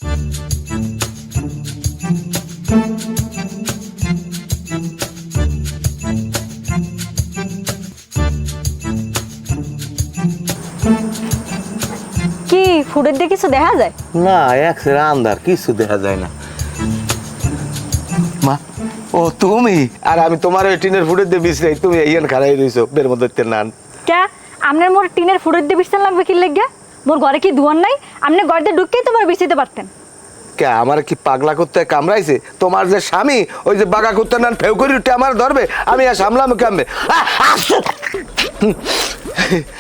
কি ফুটের দিয়ে কিছু দেখা যায় না, একসেরা আন্ধার, কিছু দেখা যায় না। মা, ও তুমি? আর আমি তোমার ওই টিনের ফুটের দিয়ে বিছরাই, তুমি এইখানে খাড়াই রইছো বের মধ্যে নান। কে আপনার মোর টিনের ফুটের দিয়ে বিছান লাগবে কি লেগে? মোর ঘরে কি দুয়ার নাই? আপনি ঘর দিয়ে ঢুককেই তোমার বিছিতে পারতেন। কে আমার কি পাগলা করতে কামড়াইছে? তোমার যে স্বামী ওই যে বাগা করতে নান ফেউ করে উঠে আমার ধরবে, আমি আর সামলাম কেমনে?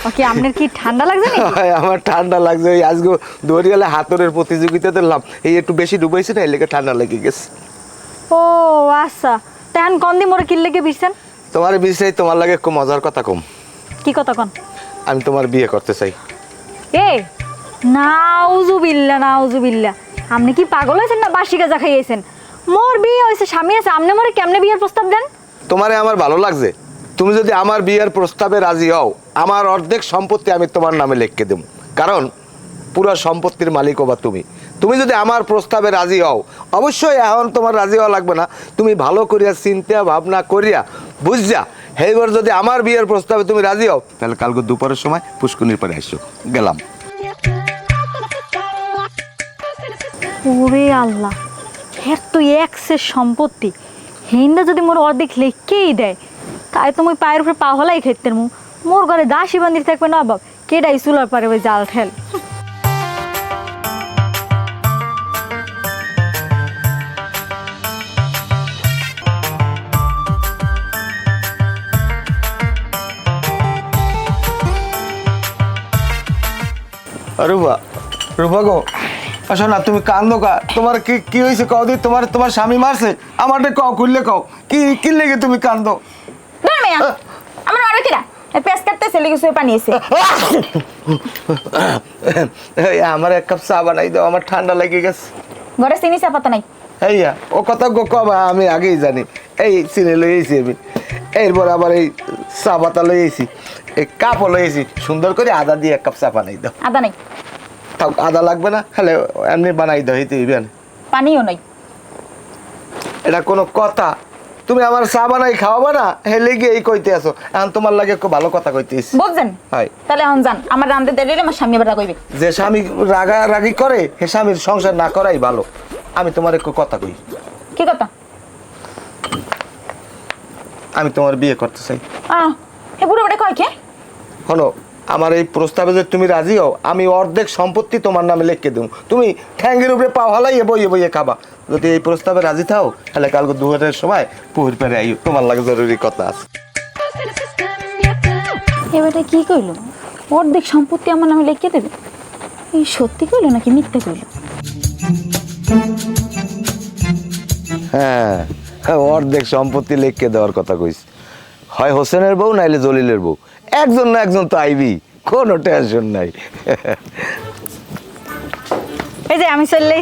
ওকে আপনার কি ঠান্ডা লাগছে না? আমার ঠান্ডা লাগছে, ওই আজকে দৌড়িয়ালে হাতরের প্রতিযোগিতা দিলাম, এই একটু বেশি ডুবাইছে না, এই লেগে ঠান্ডা লেগে গেছে। ও আচ্ছা, তেন কোন দি মোর কি লেগে বিছান? তোমার বিষয়ে তোমার লাগে একটু মজার কথা কম। কি কথা কোন? আমি তোমার বিয়ে করতে চাই। এ নাউজুবিল্লাহ নাউজুবিল্লাহ, আপনি কি পাগল হয়েছেন না বাসি গাঁজা খাইয়েছেন? মোর বিয়ে হয়েছে, স্বামী আছে, আপনি মোরে কেমনে বিয়ের প্রস্তাব দেন? তোমারে আমার ভালো লাগছে, তুমি যদি আমার বিয়ের প্রস্তাবে রাজি হও, আমার অর্ধেক সম্পত্তি আমি তোমার নামে লিখে দেব, কারণ পুরো সম্পত্তির মালিক হবা তুমি। তুমি যদি আমার প্রস্তাবে রাজি হও, অবশ্যই এখন তোমার রাজি হওয়া লাগবে না, তুমি ভালো করিয়া চিন্তা ভাবনা করিয়া বুঝছা এইবার যদি আমার বিয়ের প্রস্তাবে তুমি রাজি হও, তাহলে কালকে দুপুরের সময় পুষ্কুনির পরে আসো। গেলাম। ওরে আল্লাহ, হ্যাঁ তো এক্সের সম্পত্তি হিন্দা যদি মোর অর্ধেক লেখকেই দেয়, তাই তো মুই পায়ের উপরে পা হলাই খাইতেন। মোর ঘরে দাসী বান্দির থাকবে না বাপ, কেডাই চুলার পারে ওই জাল ঠেল। রূপা, রূপা গো, আসো না, তুমি কান্দো কা? তোমার কি কি হয়েছে কও দি? তোমার স্বামী মারছে? আমারে কও, খুললে কও, কি লেগে তুমি কান্দো? আমার আরো কিরা পেস কাটতে চলে গেছে, পানি এসে। আমার এক কাপ চা বানাই দাও, আমার ঠান্ডা লেগে গেছে। ঘরে চিনি চা পাতা নাই। এইয়া ও কথা গো কবা, আমি আগেই জানি। এই চিনি লইয়েছি আমি, এরপর আবার এই চা পাতা লইয়েছি, এই কাপও লইয়েছি, সুন্দর করে আদা দিয়ে এক কাপ চা বানাই দাও। আদা নাই? তাও আদা লাগবে না, হলে এমনি বানাই দাও, হইতে হইবে না। পানিও নাই? এটা কোনো কথা? তুমি আমার চা বানাই খাওয়াবা না, হেলে গিয়ে এই কইতে আসো, এখন তোমার লাগে একটু ভালো কথা কইতেছি। বুঝছেন? হয় তাহলে এখন যান, আমার রান্ধতে দেরি হলে আমার স্বামী আবার রাগইবে। যে স্বামী রাগারাগি করে হে স্বামীর সংসার না করাই ভালো। আমি তোমার একটু কথা কই। কি কথা? আমি তোমার বিয়ে করতে চাই। এ বুড়ো বেটা কয় কে? শোনো, আমার এই প্রস্তাবে যদি তুমি রাজি হও, আমি অর্ধেক সম্পত্তি তোমার নামে লিখে দেব, তুমি ঠ্যাঙ্গের উপরে পাও হালাইয়ে বইয়ে বইয়ে খাবা। যদি এই প্রস্তাবে রাজি থাও, তাহলে কালকে দুপুরের সময় পুকুর পাড়ে আইও, তোমার লাগে জরুরি কথা আছে। এবারে কি কইলো? অর্ধেক সম্পত্তি আমার নামে লিখে দেবে? এই সত্যি কইলো নাকি মিথ্যে কইলো? হ্যাঁ, অর্ধেক সম্পত্তি লিখে দেওয়ার কথা কইস। হয় হোসেনের বউ নাইলে জলিলের বউ, একজন না একজন তো আইবি, কোনো টেনশন নাই। এই যে আমি চলে